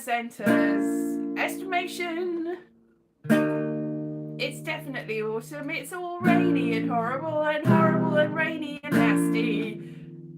centres. Estimation. It's definitely autumn. It's all rainy and horrible and rainy and nasty.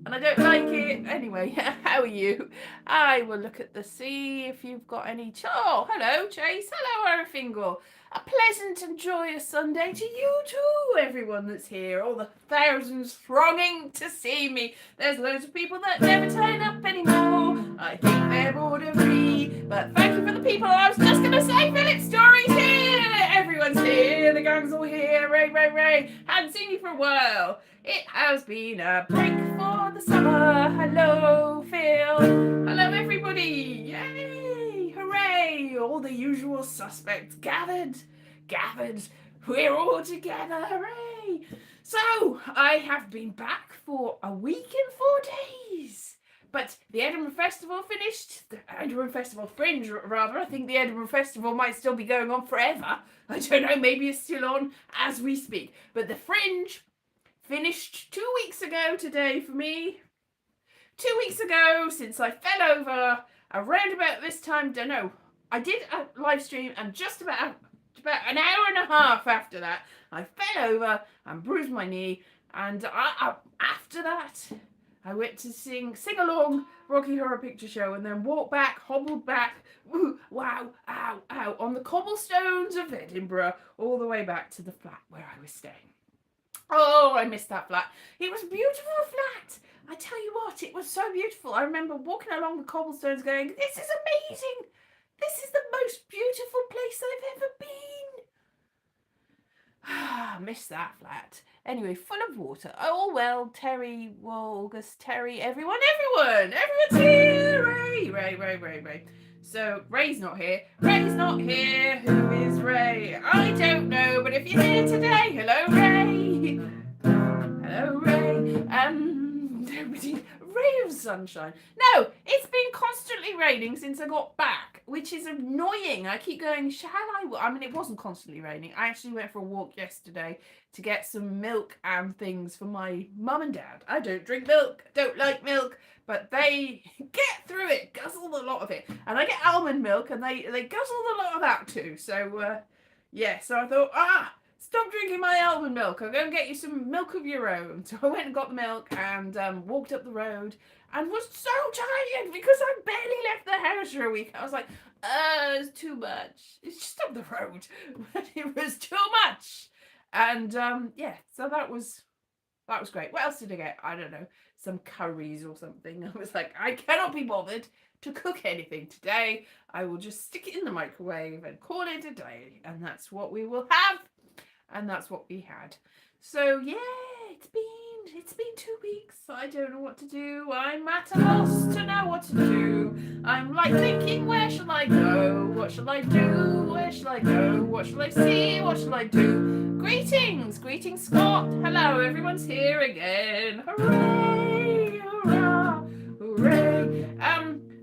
And I don't like it. Anyway, how are you? I will look at the sea if you've got any. Oh, hello, Chase. Hello, Aaron Fingal. A pleasant and joyous Sunday to you too, everyone that's here. All the thousands thronging to see me. There's loads of people that never turn up anymore. I think they're bored of me. But thank you for the people. I was just going to say Philip Story's here. Everyone's here. The gang's all here. Ray. Hadn't seen you for a while. It has been a break for the summer. Hello, Phil. Hello, everybody. Yay! Hooray! All the usual suspects gathered. We're all together. Hooray! So, I have been back for a week and 4 days. But the Edinburgh Festival finished. The Edinburgh Festival Fringe, rather. I think the Edinburgh Festival might still be going on forever. I don't know, maybe it's still on as we speak. But the Fringe finished 2 weeks ago today for me. 2 weeks ago since I fell over around about this time. Don't know. I did a live stream and just about an hour and a half after that, I fell over and bruised my knee. And after that, I went to sing along Rocky Horror Picture Show and then hobbled back, wow, ow, on the cobblestones of Edinburgh, all the way back to the flat where I was staying. Oh, I missed that flat. It was a beautiful flat. I tell you what, it was so beautiful. I remember walking along the cobblestones going, this is amazing. This is the most beautiful place I've ever been. I missed that flat. Anyway, full of water. Oh, well, Terry, August, Terry, everyone's here. Ray. So, Ray's not here. Who is Ray? I don't know, but if you're here today, hello, Ray. Nobody. Ray of sunshine. No, it's been constantly raining since I got back, which is annoying. I keep going, I mean, it wasn't constantly raining. I actually went for a walk yesterday to get some milk and things for my mum and dad. I don't drink milk, don't like milk, but they get through it, guzzle a lot of it. And I get almond milk and they guzzle a lot of that too. So, so I thought, stop drinking my almond milk. I'll go and get you some milk of your own. So I went and got the milk and walked up the road and was so tired because I barely left the house for a week. I was like, it's too much. It's just up the road. But it was too much. And so that was great. What else did I get? I don't know. Some curries or something. I was like, I cannot be bothered to cook anything today. I will just stick it in the microwave and call it a day. And that's what we will have. And that's what we had. So yeah, it's been 2 weeks. I don't know what to do. I'm at a loss to know what to do. I'm like thinking, where shall I go? What shall I do? Where shall I go? What shall I see? What shall I do? Greetings, Scott. Hello, everyone's here again. Hooray, hurrah, hooray.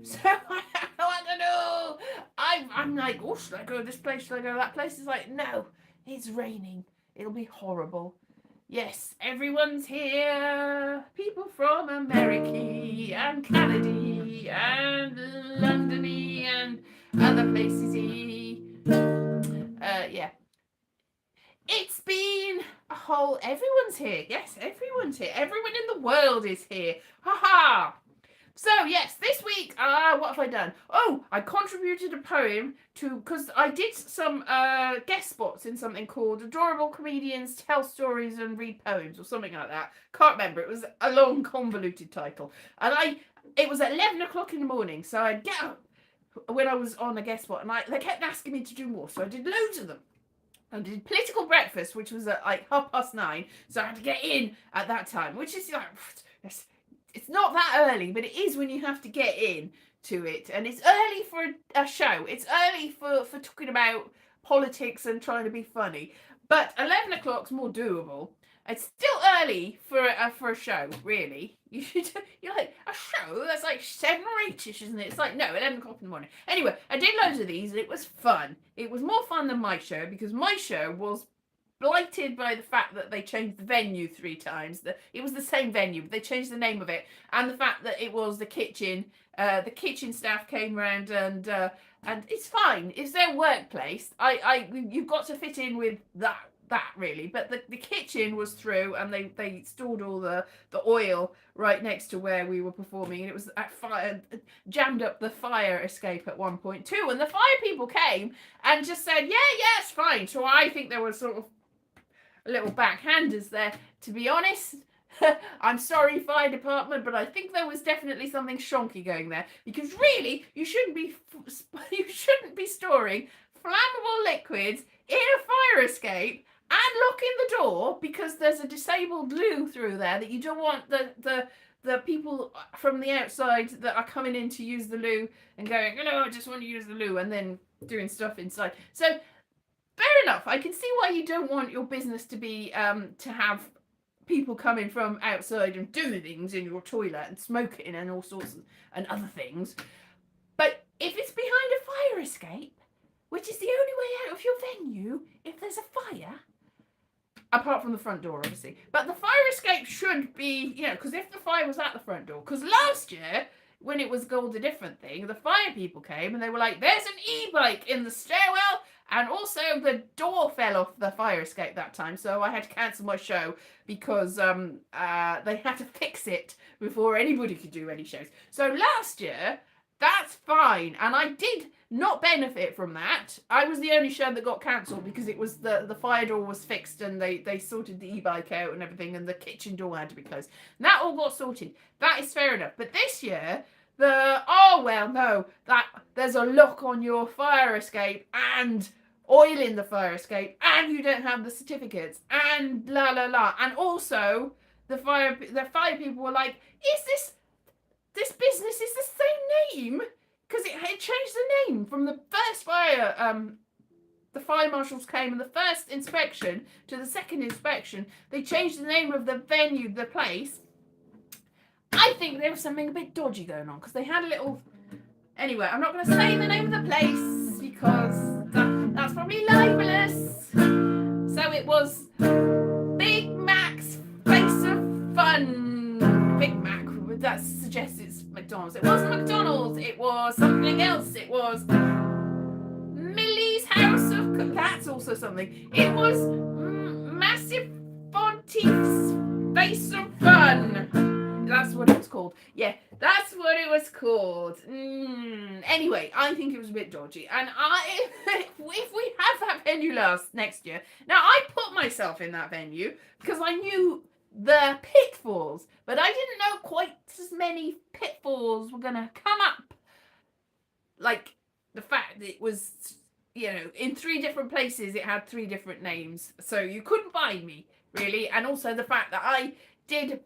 So I don't know. I'm like, oh, should I go this place? Should I go that place? It's like, no. It's raining. It'll be horrible. Yes, everyone's here. People from America and Canada and London and other places. It's been a whole... Everyone's here. Yes, everyone's here. Everyone in the world is here. Ha-ha! So, yes, this week, what have I done? Oh, I contributed a poem because I did some guest spots in something called Adorable Comedians Tell Stories and Read Poems or something like that. Can't remember. It was a long, convoluted title. And it was at 11 o'clock in the morning, so I'd get up when I was on a guest spot, and they kept asking me to do more, so I did loads of them. I did political breakfast, which was at like 9:30, so I had to get in at that time, which is like... It's not that early, but it is when you have to get in to it. And it's early for a show. It's early for talking about politics and trying to be funny. But 11 o'clock's more doable. It's still early for a show, really. You're like, a show? That's like 7 or 8ish, isn't it? It's like, no, 11 o'clock in the morning. Anyway, I did loads of these and it was fun. It was more fun than my show because my show was blighted by the fact that they changed the venue 3 times. It was the same venue, but they changed the name of it, and the fact that it was the kitchen. The kitchen staff came round, and it's fine. It's their workplace. You've got to fit in with that really. But the kitchen was through, and they stored all the oil right next to where we were performing, and it was at fire, jammed up the fire escape at one point too. And the fire people came and just said, yeah, it's fine. So I think there was sort of little backhanders there, to be honest. I'm sorry, fire department, but I think there was definitely something shonky going there, because really you shouldn't be storing flammable liquids in a fire escape and locking the door because there's a disabled loo through there that you don't want the people from the outside that are coming in to use the loo and going, I just want to use the loo, and then doing stuff inside. So fair enough. I can see why you don't want your business to be to have people coming from outside and doing things in your toilet and smoking and all sorts and other things. But if it's behind a fire escape, which is the only way out of your venue if there's a fire, apart from the front door, obviously. But the fire escape should be, because if the fire was at the front door, because last year, when it was called a different thing, the fire people came and they were like, there's an e-bike in the stairwell, and also the door fell off the fire escape that time, so I had to cancel my show because they had to fix it before anybody could do any shows. So last year, that's fine, and I did not benefit from that. I was the only show that got cancelled because it was the fire door was fixed, and they sorted the e-bike out and everything, and the kitchen door had to be closed. And that all got sorted. That is fair enough. But this year, there's a lock on your fire escape and oil in the fire escape, and you don't have the certificates, and la la la. And also the fire people were like, is this business is the same name? Because it had changed the name from the first fire. The fire marshals came, and the first inspection to the second inspection, they changed the name of the venue, the place. I think there was something a bit dodgy going on, because they had a little... Anyway, I'm not going to say the name of the place because that's probably libelous. So it was Big Mac's Face of Fun. Big Mac, that suggests it's McDonald's. It wasn't McDonald's, it was something else. It was Millie's House of... That's also something. It was Massive Fonteef's Face of Fun. That's what it was called. Yeah, that's what it was called. Anyway, I think it was a bit dodgy. And if we have that venue next year... Now, I put myself in that venue because I knew the pitfalls, but I didn't know quite as many pitfalls were going to come up. Like the fact that it was, in 3 different places, it had 3 different names. So you couldn't find me, really. And also the fact that I did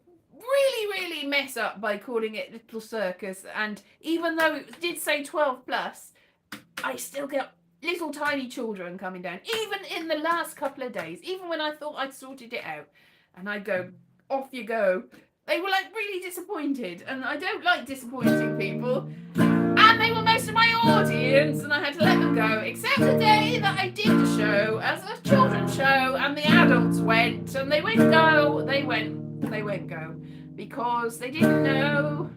really mess up by calling it Little Circus, and even though it did say 12 plus, I still get little tiny children coming down, even in the last couple of days, even when I thought I'd sorted it out, and I'd go, off you go. They were like really disappointed, and I don't like disappointing people, and they were most of my audience, and I had to let them go, except the day that I did the show as a children's show, and the adults went, and they went go, because they didn't know.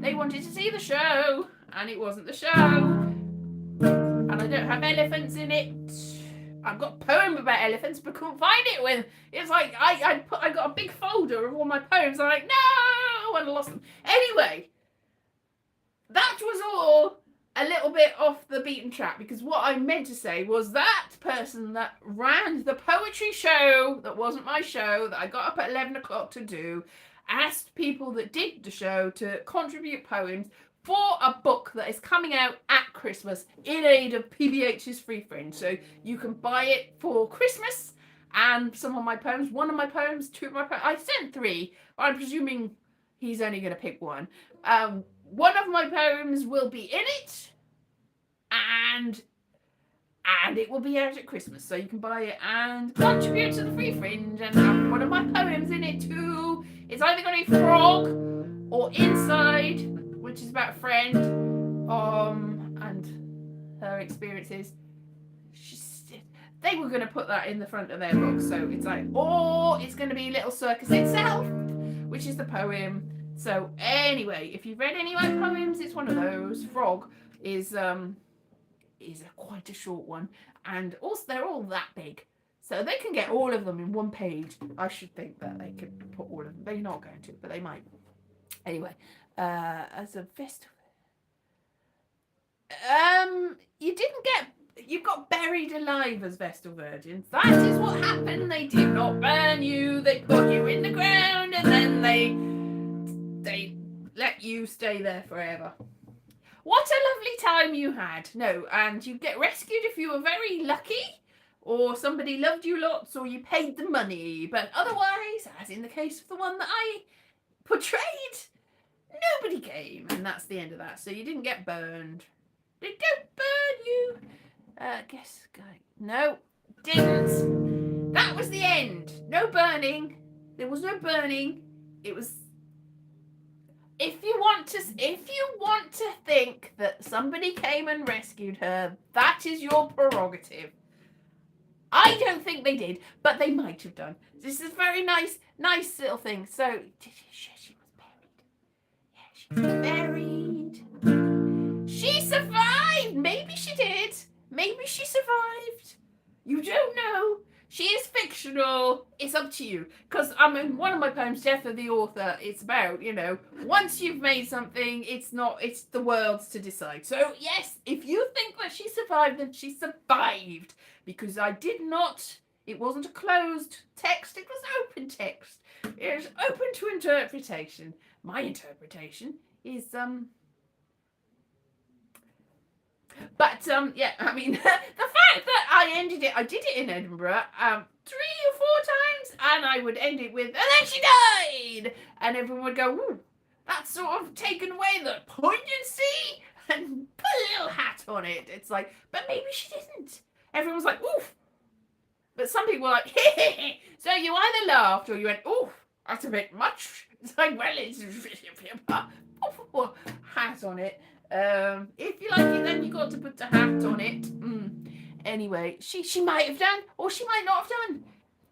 They wanted to see the show, and it wasn't the show. And I don't have elephants in it. I've got a poem about elephants, but couldn't find it when it's like I got a big folder of all my poems. I'm like, no, and I lost them. Anyway, that was all a little bit off the beaten track, because what I meant to say was that person that ran the poetry show that wasn't my show, that I got up at 11 o'clock to do, asked people that did the show to contribute poems for a book that is coming out at Christmas in aid of PBH's Free Fringe. So you can buy it for Christmas, and some of my poems, 1 of my poems, 2 of my poems, I sent 3, but I'm presuming he's only going to pick 1. 1 of my poems will be in it, and it will be out at Christmas, so you can buy it and contribute to the Free Fringe and have 1 of my poems in it too. It's either going to be Frog or Inside, which is about a friend and her experiences. they were going to put that in the front of their book. So it's like, or it's going to be Little Circus itself, which is the poem. So anyway, if you've read any of my poems, it's one of those. Frog is quite a short one, and also they're all that big, so they can get all of them in one page. I should think that they could put all of them. They're not going to, but they might. Anyway, as a festival, you got buried alive as Vestal Virgins. That is what happened. They did not burn you. They put you in the ground, and then they let you stay there forever. What a lovely time you had. No, and you get rescued if you were very lucky, or somebody loved you lots, or you paid the money. But otherwise, as in the case of the one that I portrayed, nobody came, and that's the end of that. So you didn't get burned. They don't burn you. Guess guy. No, didn't. That was the end. No burning. There was no burning. It was. If you want to think that somebody came and rescued her, that is your prerogative. I don't think they did, but they might have done. This is a very nice little thing. So she was buried. Yeah, she was buried. She survived. Maybe she did. Maybe she survived. You don't know. She is fictional. It's up to you. Because in one of my poems, Death of the Author, it's about, once you've made something, it's the world's to decide. So yes, if you think that she survived, then she survived. Because it wasn't a closed text, it was open text. It was open to interpretation. My interpretation is, But yeah, I mean, the fact that I did it in Edinburgh 3 or 4 times, and I would end it with, and then she died, and everyone would go, ooh, that's sort of taken away the poignancy, and put a little hat on it. It's like, but maybe she didn't. Everyone was like, oof. But some people were like, hey. So you either laughed or you went, oof, that's a bit much. It's like, well, it's hat on it. If you like it, then you got to put the hat on it. Anyway, she might have done, or she might not have done.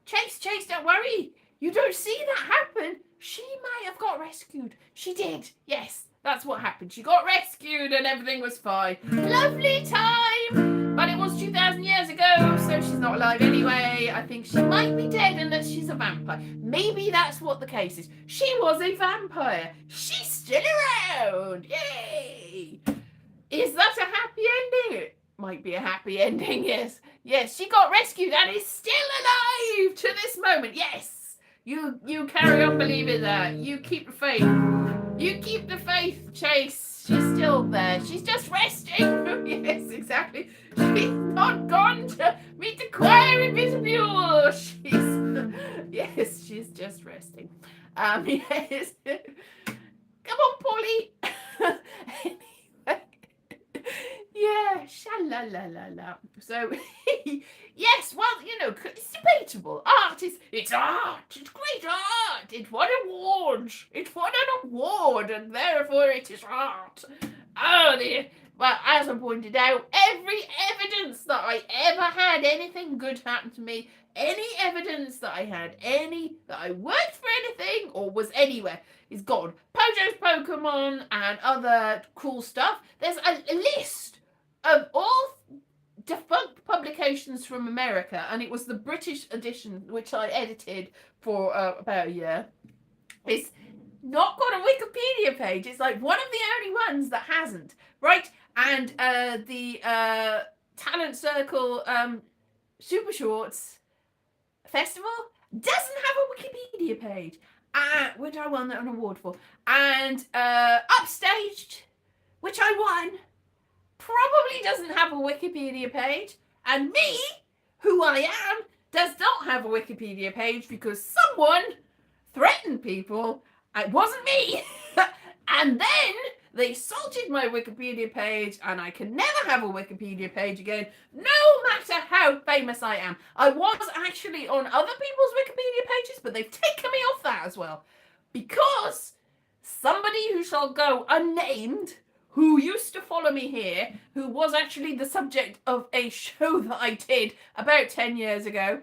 Chase, don't worry. You don't see that happen. She might have got rescued. She did. Yes, that's what happened. She got rescued and everything was fine. Lovely time. But it was 2,000 years ago, so she's not alive anyway. I think she might be dead unless she's a vampire. Maybe that's what the case is. She was a vampire. She's still around. Yay! Is that a happy ending? It might be a happy ending, yes. Yes, she got rescued and is still alive to this moment. Yes. You carry on believing that. You keep the faith. You keep the faith, Chase. She's still there. She's just resting. Yes, exactly. She's not gone to meet the choir in Visual. Yes, she's just resting. Yes. Come on, Polly. Anyway. Yeah, sha-la-la-la-la. So, yes, well, it's debatable. It's art. It's great art. It won awards. It won an award, and therefore it is art. Oh, dear. Well, as I pointed out, every evidence that I ever had anything good happen to me, any evidence that I had that I worked for anything or was anywhere is gone. Pojo's Pokemon and other cool stuff. There's a list of all defunct publications from America, and it was the British edition, which I edited for about a year. It's not got a Wikipedia page. It's like one of the only ones that hasn't, right? And the Talent Circle Super Shorts Festival doesn't have a Wikipedia page, which I won an award for. And Upstaged, which I won, probably doesn't have a Wikipedia page. And me, who I am, does not have a Wikipedia page because someone threatened people. It wasn't me. And then they salted my Wikipedia page, and I can never have a Wikipedia page again, no matter how famous I am. I was actually on other people's Wikipedia pages, but they've taken me off that as well. Because somebody who shall go unnamed, who used to follow me here, who was actually the subject of a show that I did about 10 years ago,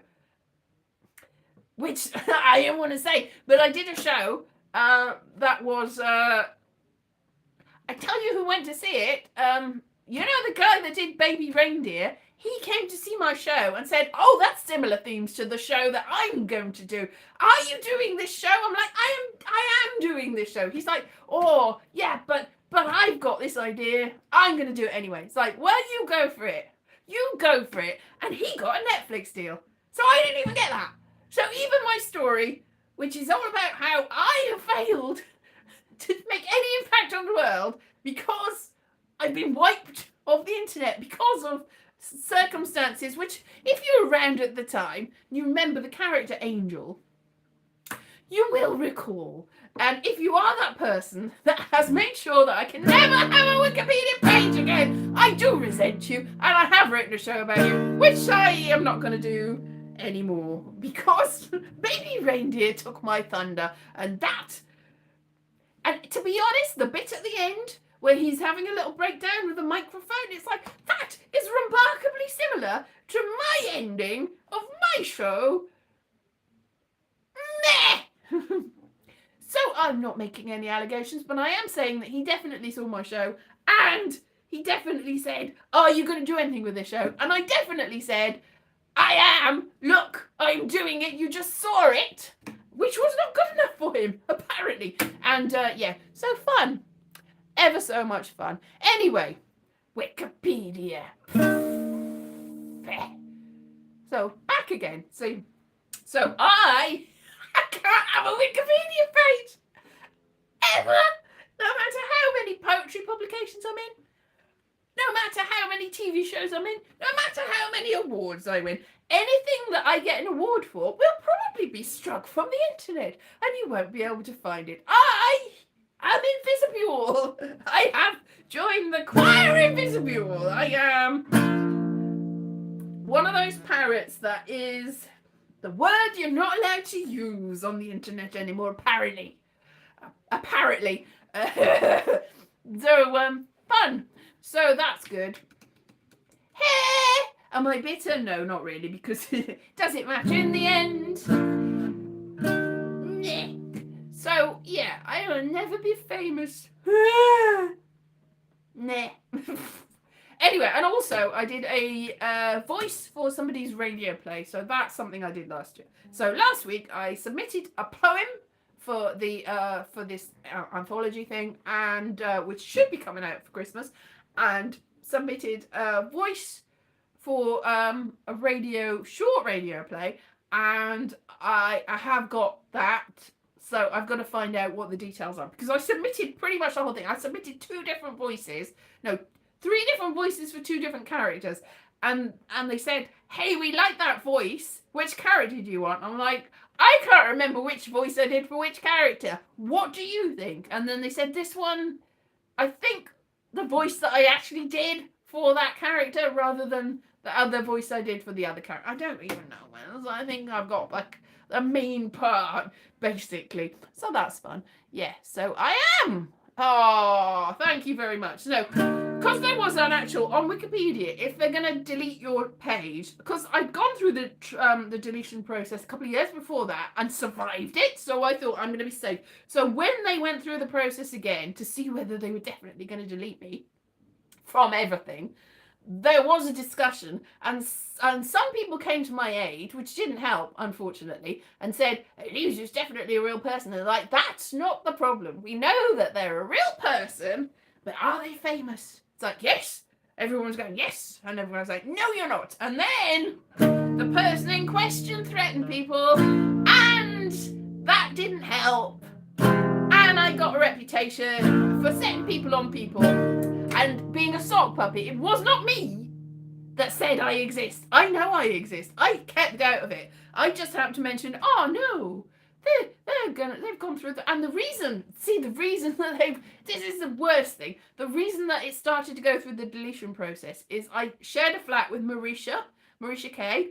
which I don't want to say, but I did a show that was, I tell you who went to see it, you know the guy that did Baby Reindeer? He came to see my show and said, oh, that's similar themes to the show that I'm going to do. Are you doing this show? I'm like, I am doing this show. He's like, oh, yeah, but I've got this idea. I'm going to do it anyway. It's like, well, you go for it. You go for it. And he got a Netflix deal. So I didn't even get that. So even my story, which is all about how I have failed to make any impact on the world because I've been wiped off the internet because of circumstances which, if you were around at the time, you remember the character Angel, you will recall. And if you are that person that has made sure that I can never have a Wikipedia page again, I do resent you, and I have written a show about you, which I am not going to do anymore because Baby Reindeer took my thunder. And to be honest, the bit at the end where he's having a little breakdown with a microphone, it's like, that is remarkably similar to my ending of my show. Meh. So I'm not making any allegations, but I am saying that he definitely saw my show, and he definitely said, are you going to do anything with this show? And I definitely said, I am. Look, I'm doing it. You just saw it, which was not good enough for him, apparently. And yeah, so fun. Ever so much fun. Anyway, Wikipedia. So back again. So I can't have a Wikipedia page ever. No matter how many poetry publications I'm in, no matter how many TV shows I'm in, no matter how many awards I win, anything that I get an award for will probably be struck from the internet, and you won't be able to find it. I'm invisible. I have joined the choir invisible. I am one of those parrots that is the word you're not allowed to use on the internet anymore, apparently. So, fun. So that's good. Hey! Am I bitter? No, not really, because does it matter in the end? So, yeah, I will never be famous. Nah. Anyway, and also I did a voice for somebody's radio play, so that's something I did last year. So last week I submitted a poem for the for this anthology thing, and which should be coming out for Christmas, and submitted a voice for a short radio play, and I have got that. So I've got to find out what the details are, because I submitted pretty much the whole thing. I submitted 3 different voices for 2 different characters, and they said, hey, we like that voice, which character do you want? I'm like, I can't remember which voice I did for which character. What do you think? And then they said, this one, I think the voice that I actually did for that character rather than the other voice I did for the other character. I don't even know, man. I think I've got like a main part, basically. So that's fun. Yeah, so I am. Oh, thank you very much. So, because there was an actual, on Wikipedia, if they're going to delete your page, because I'd gone through the deletion process a couple of years before that and survived it, so I thought I'm going to be safe. So when they went through the process again to see whether they were definitely going to delete me from everything, there was a discussion, and some people came to my aid, which didn't help, unfortunately, and said, Elise is definitely a real person. And they're like, that's not the problem. We know that they're a real person, but are they famous? It's like, yes. Everyone's going, yes. And everyone's like, no, you're not. And then the person in question threatened people, and that didn't help. And I got a reputation for setting people on people and being a sock puppet. It was not me that said I exist. I know I exist. I kept out of it. I just happened to mention, oh no, they've gone through the, and the reason that this is the worst thing. The reason that it started to go through the deletion process is I shared a flat with Marisha K,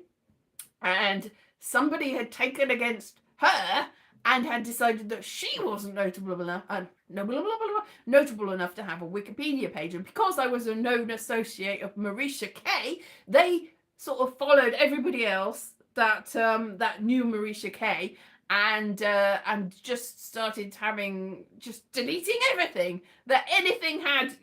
and somebody had taken against her, and had decided that she wasn't notable enough notable enough to have a Wikipedia page. And because I was a known associate of Marisha Kay, they sort of followed everybody else that that knew Marisha Kay, and just started just deleting everything that anything had,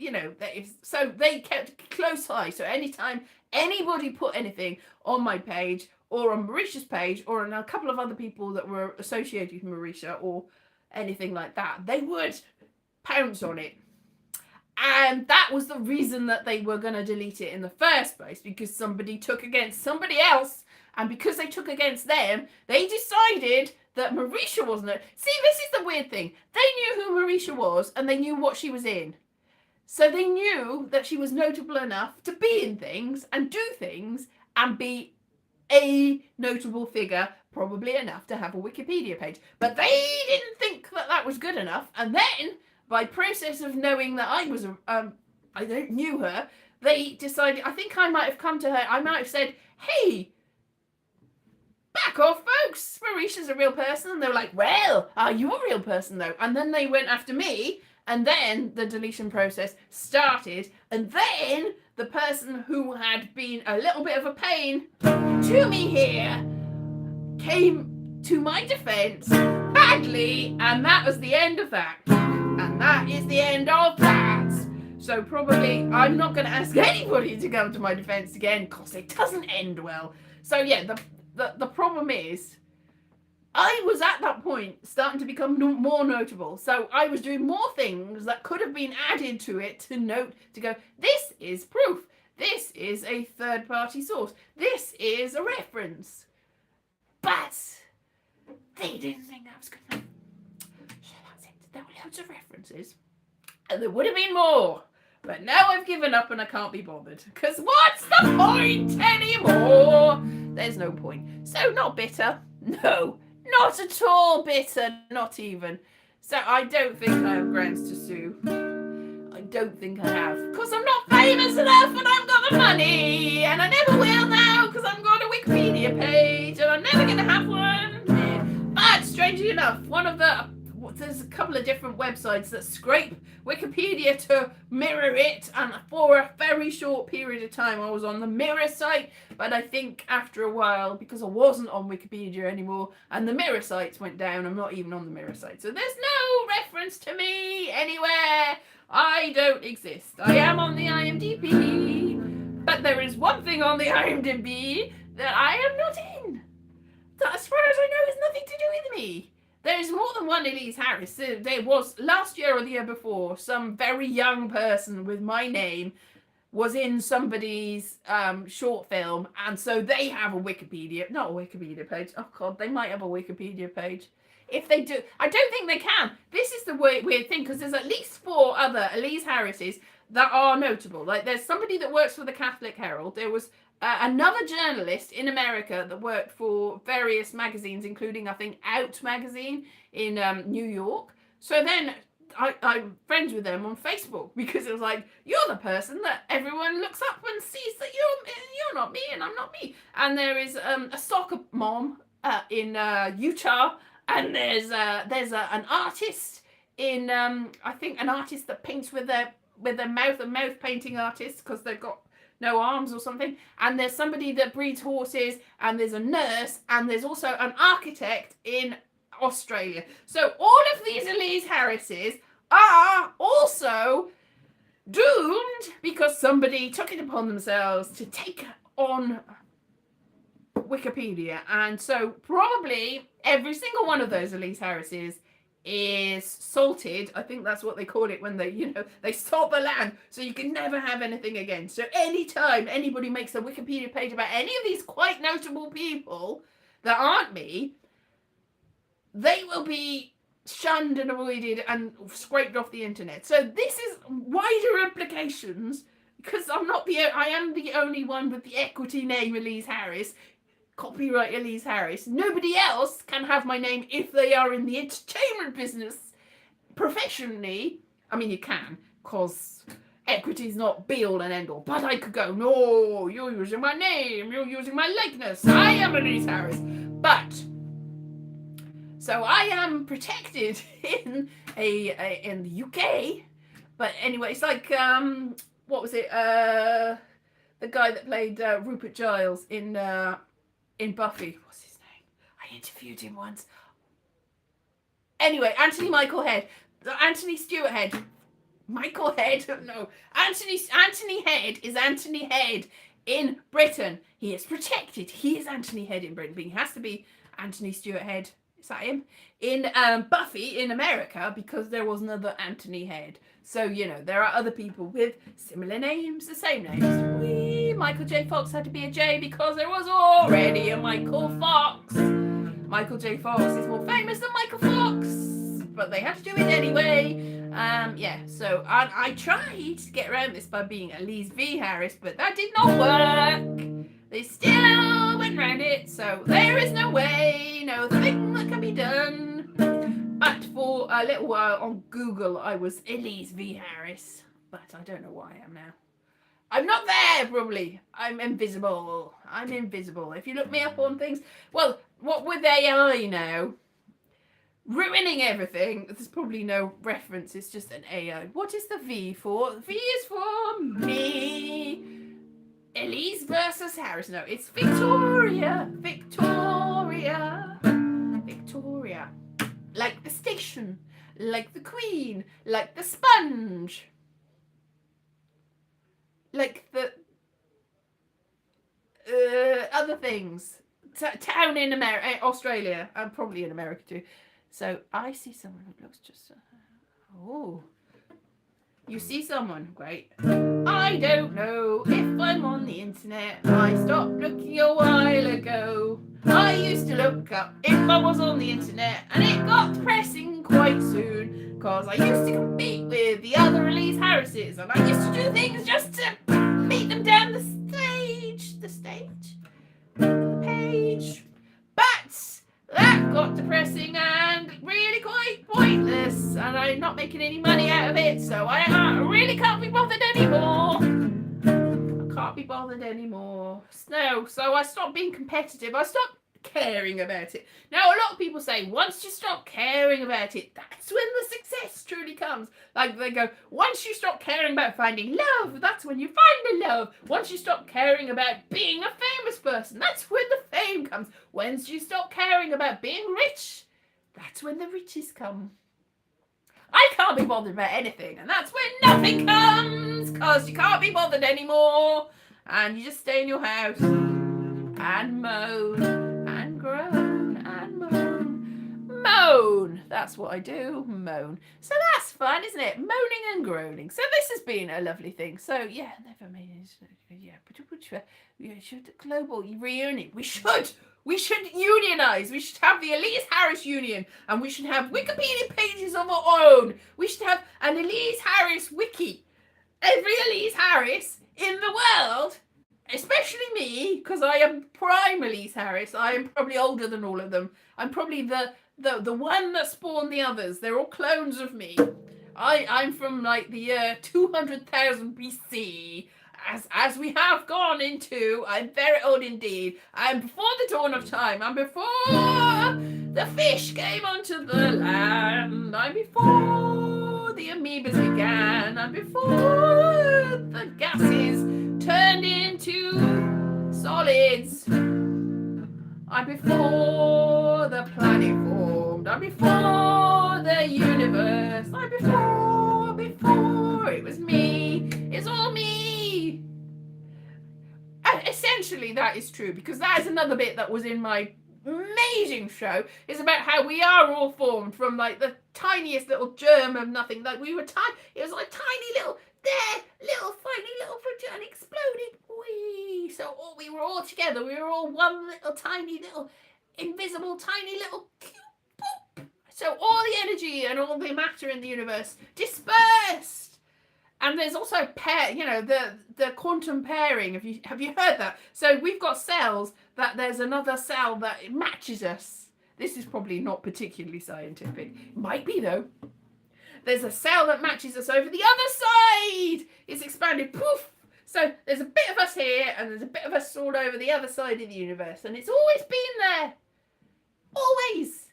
so they kept a close eye. So anytime anybody put anything on my page or on Marisha's page or on a couple of other people that were associated with Marisha or anything like that, they would pounce on it. And that was the reason that they were going to delete it in the first place, because somebody took against somebody else. And because they took against them, they decided that Marisha wasn't it. See, this is the weird thing. They knew who Marisha was and they knew what she was in. So they knew that she was notable enough to be in things and do things and be a notable figure, probably enough to have a Wikipedia page. But they didn't think that that was good enough. And then, by process of knowing that I was, I don't knew her, they decided, I think I might have come to her, I might have said, hey, back off, folks. Marisha's a real person. And they were like, well, are you a real person, though? And then they went after me. And then the deletion process started. And then the person who had been a little bit of a pain to me here came to my defense badly. And that was the end of that. And that is the end of that. So probably I'm not going to ask anybody to come to my defense again, because it doesn't end well. So yeah, the problem is, I was at that point starting to become more notable. So I was doing more things that could have been added to it to go, this is proof. This is a third-party source. This is a reference. But they didn't think that was good enough. So that's it. There were loads of references. And there would have been more. But now I've given up and I can't be bothered. Because what's the point anymore? There's no point. So not bitter. No. Not at all bitter. Not even. So I don't think I have grounds to sue. I don't think I have. Because I'm not famous enough and I've got the money. And I never will now because I've got a Wikipedia page. And I'm never going to have one. But strangely enough, there's a couple of different websites that scrape Wikipedia to mirror it, and for a very short period of time I was on the Mirror site, but I think after a while, because I wasn't on Wikipedia anymore and the Mirror sites went down, I'm not even on the Mirror site. So there's no reference to me anywhere. I don't exist. I am on the IMDb, but there is one thing on the IMDb that I am not in. That, as far as I know, has nothing to do with me. There's more than one Elise Harris. There was, last year or the year before, some very young person with my name was in somebody's short film, and so they have a Wikipedia, not a Wikipedia page. Oh God, they might have a Wikipedia page. If they do, I don't think they can. This is the weird thing, because there's at least 4 other Elise Harrises that are notable. Like, there's somebody that works for the Catholic Herald. There was another journalist in America that worked for various magazines, including, I think, Out magazine in New York. So then I'm friends with them on Facebook, because it was like, you're the person that everyone looks up and sees that you're not me and I'm not me. And there is a soccer mom in Utah, and there's an artist in I think an artist that paints with their mouth, a mouth painting artist, because they've got no arms or something, and there's somebody that breeds horses, and there's a nurse, and there's also an architect in Australia. So all of these Elise Harrises are also doomed because somebody took it upon themselves to take on Wikipedia. And so probably every single one of those Elise Harrises is salted. I think that's what they call it when they salt the land, so you can never have anything again. So anytime anybody makes a Wikipedia page about any of these quite notable people that aren't me, they will be shunned and avoided and scraped off the internet. So this is wider implications, because I am the only one with the equity name Elise Harris. Copyright Elise Harris. Nobody else can have my name if they are in the entertainment business professionally. I mean, you can, because equity is not be all and end all. But I could go, no, you're using my name, you're using my likeness. I am Elise Harris. But So I am protected in in the UK. But anyway, it's like what was it? The guy that played Rupert Giles in Buffy. What's his name? I interviewed him once. Anyway, Anthony Michael Head. Anthony Stewart Head. Michael Head. No. Anthony Head is Anthony Head in Britain. He is protected. He is Anthony Head in Britain. But he has to be Anthony Stewart Head. Is that him? In Buffy in America, because there was another Anthony Head. So, you know, there are other people with similar names, the same names. Michael J. Fox had to be a J because there was already a Michael Fox. Michael J. Fox is more famous than Michael Fox, but they had to do it anyway. Yeah, so I tried to get around this by being Elise V. Harris, but that did not work. They still went around it, so there is no way, no thing that can be done. But for a little while on Google, I was Elise V. Harris, but I don't know why I am now. I'm not there, probably. I'm invisible. I'm invisible. If you look me up on things, well, what with AI now ruining everything, there's probably no reference. It's just an AI. What is the V for? V is for me. Elise versus Harris. No, it's Victoria. Victoria. Victoria. Like the station. Like the Queen. Like the sponge. Like the other things. Town in America, Australia, and probably in America too. So I see someone who looks just. Oh, you see someone? Great. I don't know if I'm on the internet. I stopped looking a while ago. I used to look up if I was on the internet, and it got depressing quite soon. Cause I used to compete with the other Elise Harrises, and I used to do things just to beat them down the stage. The page. But that got depressing and really quite pointless, and I'm not making any money out of it, so I really can't be bothered anymore. I can't be bothered anymore. No, so I stopped being competitive. I stopped caring about it. Now, a lot of people say once you stop caring about it, that's when the success truly comes. Like they go, once you stop caring about finding love, that's when you find the love. Once you stop caring about being a famous person, that's when the fame comes. Once you stop caring about being rich, that's when the riches come. I can't be bothered about anything, and that's when nothing comes, because you can't be bothered anymore, and you just stay in your house and moan. Groan and moan. That's what I do, moan. So that's fun, isn't it? Moaning and groaning. So this has been a lovely thing. So yeah, never mind. Yeah, but we should global reunion. We should unionize. We should have the Elise Harris Union, and we should have Wikipedia pages of our own. We should have an Elise Harris wiki. Every Elise Harris in the world. Especially me, because I am prime Elise Harris. I am probably older than all of them. I'm probably the one that spawned the others. They're all clones of me. I'm from like the year 200,000 BC. As we have gone into, I'm very old indeed. I'm before the dawn of time. I'm before the fish came onto the land. I'm before the amoebas began. I'm before the gases turned into solids. I'm before the planet formed. I'm before the universe. I'm before it was me. It's all me. Essentially, that is true, because that is another bit that was in my amazing show. It's about how we are all formed from like the tiniest little germ of nothing. Like we were tiny. It was like tiny little. There, little tiny little fruit, and exploded. Whee! So we were all together. We were all one little tiny little invisible tiny little boop. So all the energy and all the matter in the universe dispersed. And there's also the quantum pairing. Have you heard that? So we've got cells that there's another cell that matches us. This is probably not particularly scientific. It might be though. There's a cell that matches us over the other side. It's expanded. Poof. So there's a bit of us here, and there's a bit of us all over the other side of the universe. And it's always been there. Always.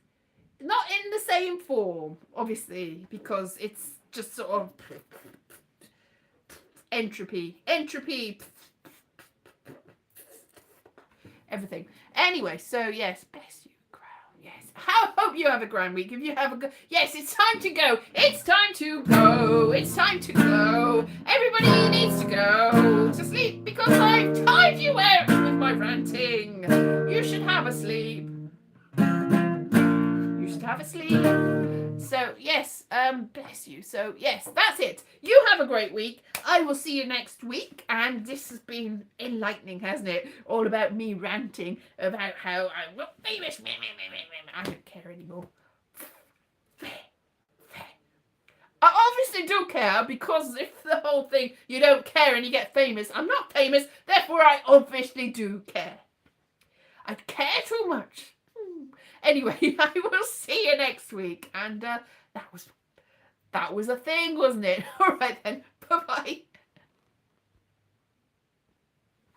not in the same form, obviously, because it's just sort of entropy, everything. Anyway, so yes, bless you, Crown. Yes, I hope you have a grand week. If you have a good, yes, it's time to go. It's time to go. It's time to go. Everybody needs to go to sleep because I've tired you out with my ranting. You should have a sleep. You should have a sleep. So yes, bless you. So yes, that's it. You have a great week. I will see you next week. And this has been enlightening, hasn't it? All about me ranting about how I'm not famous. I don't care anymore. I obviously do care, because if the whole thing, you don't care and you get famous, I'm not famous, therefore I obviously do care. I care too much. Anyway, I will see you next week. And that was a thing, wasn't it? All right then. Bye-bye.